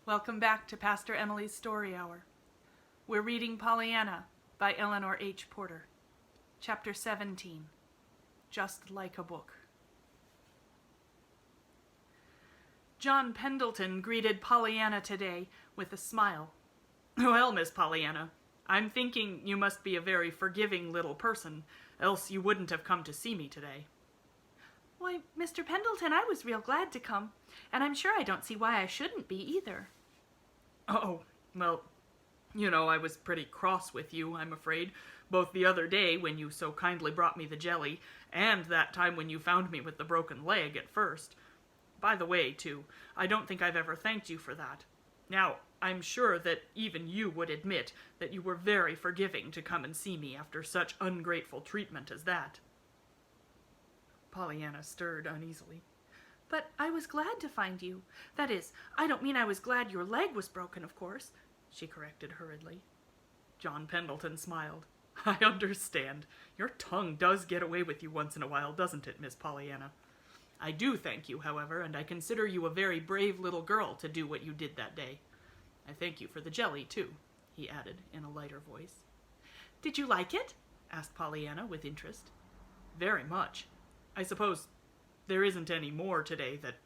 Welcome back to Pastor Emilie's Story Hour. We're reading Pollyanna by Eleanor H. Porter. Chapter 17, Just Like a Book. John Pendleton greeted Pollyanna today with a smile. "Well, Miss Pollyanna, I'm thinking you must be a very forgiving little person, else you wouldn't have come to see me today." "Why, Mr. Pendleton, I was real glad to come, and I'm sure I don't see why I shouldn't be either." "Oh, well, I was pretty cross with you, I'm afraid, both the other day when you so kindly brought me the jelly, and that time when you found me with the broken leg at first. By the way, too, I don't think I've ever thanked you for that. Now, I'm sure that even you would admit that you were very forgiving to come and see me after such ungrateful treatment as that." Pollyanna stirred uneasily. "But I was glad to find you. That is, I don't mean I was glad your leg was broken, of course," she corrected hurriedly. John Pendleton smiled. "I understand. Your tongue does get away with you once in a while, doesn't it, Miss Pollyanna? I do thank you, however, and I consider you a very brave little girl to do what you did that day. I thank you for the jelly, too," he added in a lighter voice. "Did you like it?" asked Pollyanna with interest. "Very much. I suppose there isn't any more today that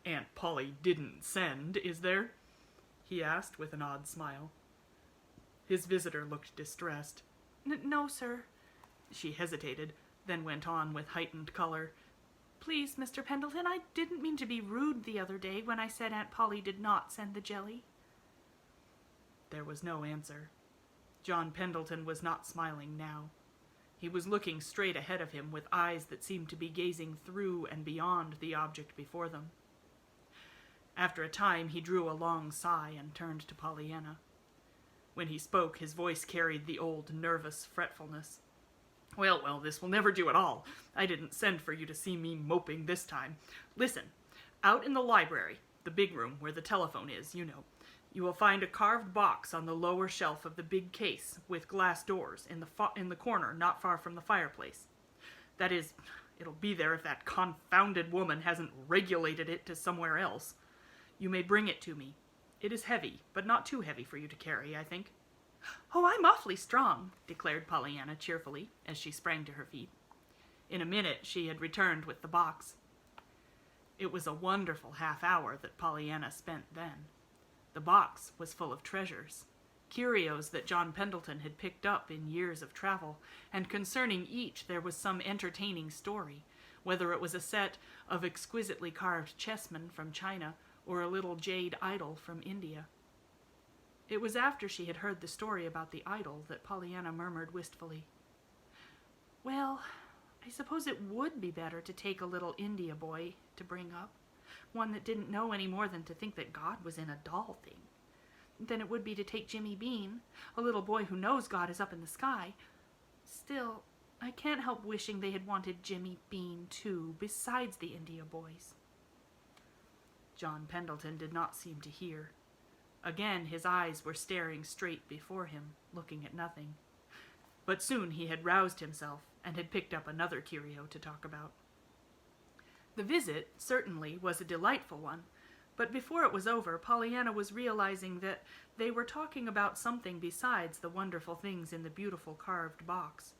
Aunt Polly didn't send, is there?" he asked with an odd smile. His visitor looked distressed. No, sir." She hesitated, then went on with heightened color. "Please, Mr. Pendleton, I didn't mean to be rude the other day when I said Aunt Polly did not send the jelly." There was no answer. John Pendleton was not smiling now. He was looking straight ahead of him with eyes that seemed to be gazing through and beyond the object before them. After a time, he drew a long sigh and turned to Pollyanna. When he spoke, his voice carried the old nervous fretfulness. Well, this will never do at all. I didn't send for you to see me moping this time. Listen, out in the library, the big room where the telephone is, you will find a carved box on the lower shelf of the big case with glass doors in the corner not far from the fireplace. That is, it'll be there if that confounded woman hasn't regulated it to somewhere else. You may bring it to me. It is heavy, but not too heavy for you to carry, I think." "Oh, I'm awfully strong," declared Pollyanna cheerfully as she sprang to her feet. In a minute she had returned with the box. It was a wonderful half-hour that Pollyanna spent then. The box was full of treasures, curios that John Pendleton had picked up in years of travel, and concerning each there was some entertaining story, whether it was a set of exquisitely carved chessmen from China or a little jade idol from India. It was after she had heard the story about the idol that Pollyanna murmured wistfully, "Well, I suppose it would be better to take a little India boy to bring up, one that didn't know any more than to think that God was in a doll thing, than it would be to take Jimmy Bean, a little boy who knows God is up in the sky. Still, I can't help wishing they had wanted Jimmy Bean, too, besides the India boys." John Pendleton did not seem to hear. Again his eyes were staring straight before him, looking at nothing. But soon he had roused himself and had picked up another curio to talk about. The visit certainly was a delightful one, but before it was over, Pollyanna was realizing that they were talking about something besides the wonderful things in the beautiful carved box.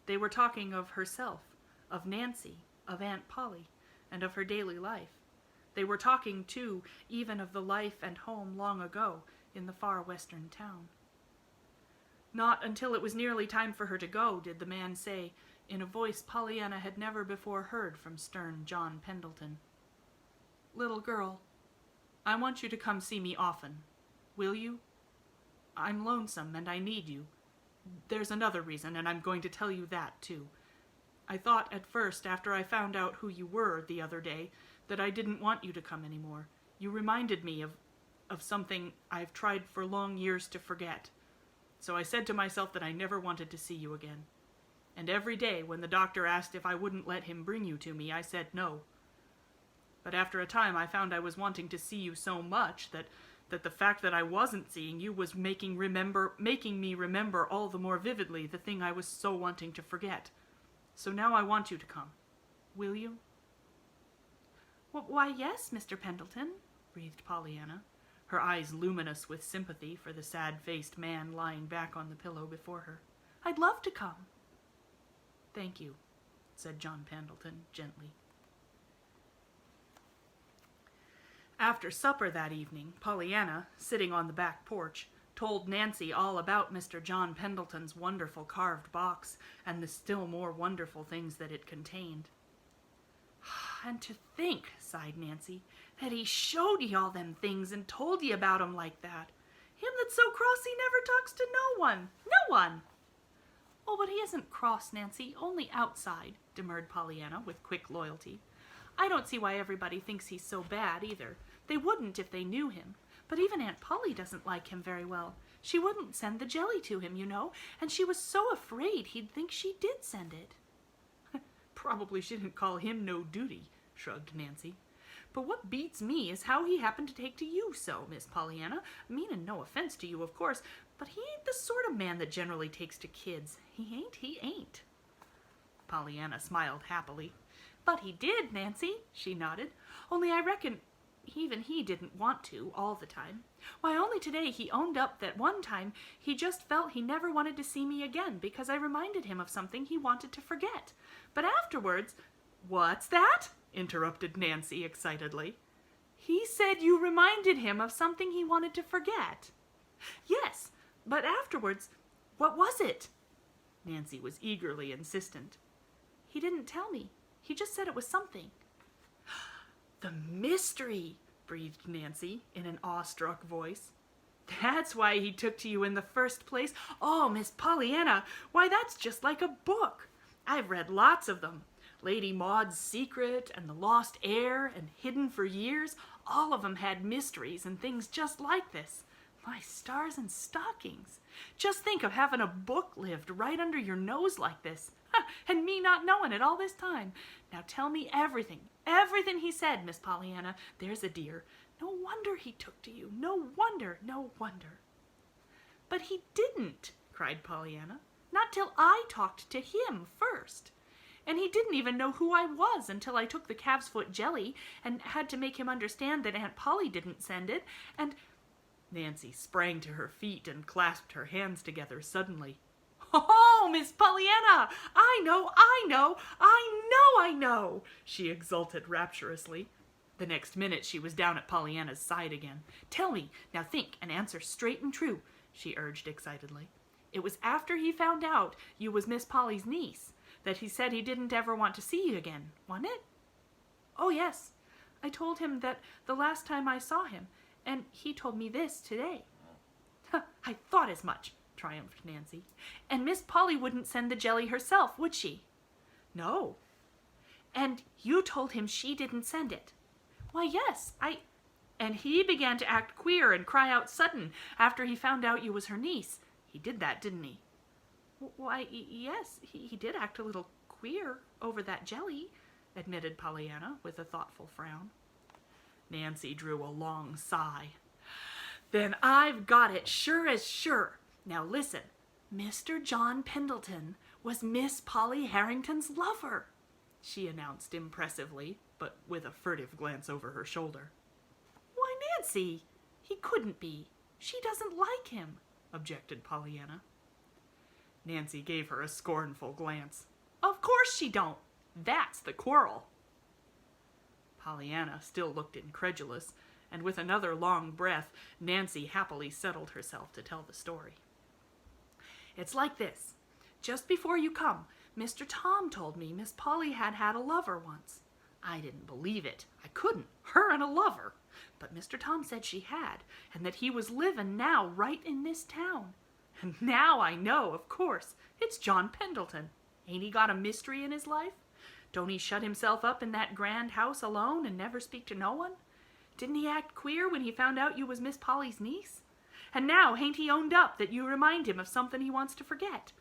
They were talking of herself, of Nancy, of Aunt Polly, and of her daily life. They were talking, too, even of the life and home long ago in the far western town. Not until it was nearly time for her to go did the man say, in a voice Pollyanna had never before heard from stern John Pendleton, "Little girl, I want you to come see me often. Will you? I'm lonesome and I need you. There's another reason, and I'm going to tell you that, too. I thought at first, after I found out who you were the other day, that I didn't want you to come anymore. You reminded me of something I've tried for long years to forget. So I said to myself that I never wanted to see you again. And every day when the doctor asked if I wouldn't let him bring you to me, I said no. But after a time I found I was wanting to see you so much that the fact that I wasn't seeing you was making me remember all the more vividly the thing I was so wanting to forget. So now I want you to come. Will you?" "Why, yes, Mr. Pendleton," breathed Pollyanna, her eyes luminous with sympathy for the sad-faced man lying back on the pillow before her. "I'd love to come." "Thank you," said John Pendleton gently. After supper that evening, Pollyanna, sitting on the back porch, told Nancy all about Mr. John Pendleton's wonderful carved box and the still more wonderful things that it contained. "And to think," sighed Nancy, "that he showed ye all them things and told ye about 'em like that. Him that's so cross he never talks to no one. No one!" "Oh, but he isn't cross, Nancy, only outside," demurred Pollyanna with quick loyalty. "I don't see why everybody thinks he's so bad, either. They wouldn't if they knew him. But even Aunt Polly doesn't like him very well. She wouldn't send the jelly to him, you know, and she was so afraid he'd think she did send it." "Probably she didn't call him no duty," shrugged Nancy. "But what beats me is how he happened to take to you so, Miss Pollyanna. Meanin' no offense to you, of course, but he ain't the sort of man that generally takes to kids. He ain't. Pollyanna smiled happily. "But he did, Nancy," she nodded. "Only I reckon even he didn't want to all the time. Why, only today he owned up that one time he just felt he never wanted to see me again because I reminded him of something he wanted to forget. But afterwards—" "What's that?" interrupted Nancy excitedly. "He said you reminded him of something he wanted to forget." "Yes, but afterwards, what was it?" Nancy was eagerly insistent. "He didn't tell me. He just said it was something." "The mystery!" breathed Nancy in an awestruck voice. "That's why he took to you in the first place? Oh, Miss Pollyanna, why that's just like a book. I've read lots of them. Lady Maud's Secret and The Lost Heir and Hidden for Years, all of them had mysteries and things just like this. My stars and stockings. Just think of having a book lived right under your nose like this. And me not knowing it all this time. Now tell me everything he said, Miss Pollyanna. There's a dear. No wonder he took to you. No wonder. "But he didn't," cried Pollyanna. "Not till I talked to him first. And he didn't even know who I was until I took the calf's foot jelly and had to make him understand that Aunt Polly didn't send it, and—" Nancy sprang to her feet and clasped her hands together suddenly. "Oh, Miss Pollyanna! I know!" she exulted rapturously. The next minute she was down at Pollyanna's side again. "Tell me, now think and answer straight and true," she urged excitedly. "It was after he found out you was Miss Polly's niece that he said he didn't ever want to see you again, wasn't it?" "Oh, yes. I told him that the last time I saw him, and he told me this today." "I thought as much," triumphed Nancy. "And Miss Polly wouldn't send the jelly herself, would she?" "No." "And you told him she didn't send it?" "Why, yes, And he began to act queer and cry out sudden after he found out you was her niece. He did that, didn't he?" "Why, yes, he did act a little queer over that jelly," admitted Pollyanna with a thoughtful frown. Nancy drew a long sigh. "Then I've got it sure as sure. Now listen. Mr. John Pendleton was Miss Polly Harrington's lover," she announced impressively, but with a furtive glance over her shoulder. "Why, Nancy, he couldn't be. She doesn't like him," objected Pollyanna. Nancy gave her a scornful glance. "Of course she don't. That's the quarrel." Pollyanna still looked incredulous, and with another long breath, Nancy happily settled herself to tell the story. "It's like this. Just before you come, Mr. Tom told me Miss Polly had had a lover once. I didn't believe it. I couldn't. Her and a lover. But Mr. Tom said she had, and that he was living now right in this town. And now I know, of course, it's John Pendleton. Ain't he got a mystery in his life? Don't he shut himself up in that grand house alone and never speak to no one? Didn't he act queer when he found out you was Miss Polly's niece? And now hain't he owned up that you remind him of something he wants to forget?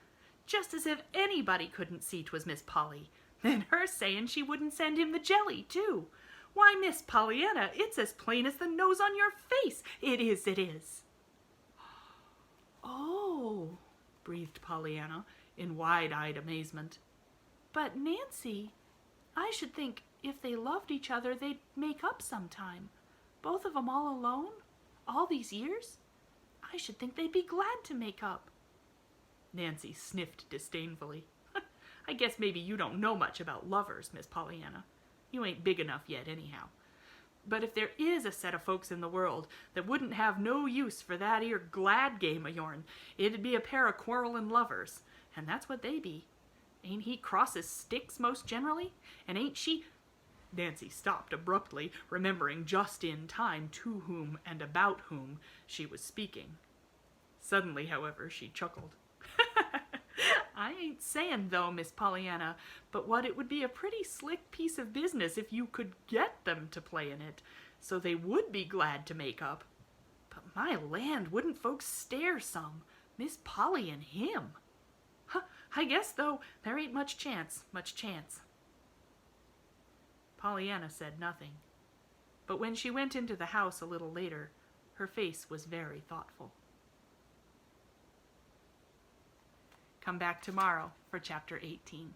Just as if anybody couldn't see 'twas Miss Polly. And her saying she wouldn't send him the jelly, too. Why, Miss Pollyanna, it's as plain as the nose on your face. It is. "Oh," breathed Pollyanna in wide-eyed amazement. "But, Nancy, I should think if they loved each other they'd make up sometime. Both of 'em all alone." All these years? I should think they'd be glad to make up. Nancy sniffed disdainfully. I guess maybe you don't know much about lovers, Miss Pollyanna. You ain't big enough yet, anyhow. But if there is a set of folks in the world that wouldn't have no use for that 'ere glad game o' yourn, it'd be a pair of quarrelin' lovers, and that's what they be. Ain't he cross as sticks most generally? And ain't she... Nancy stopped abruptly, remembering just in time to whom and about whom she was speaking. Suddenly, however, she chuckled. I ain't sayin', though, Miss Pollyanna, but what it would be a pretty slick piece of business if you could get them to play in it, so they would be glad to make up. But my land, wouldn't folks stare some? Miss Polly and him. I guess, though, there ain't much chance. Pollyanna said nothing, but when she went into the house a little later, her face was very thoughtful. Come back tomorrow for Chapter 18.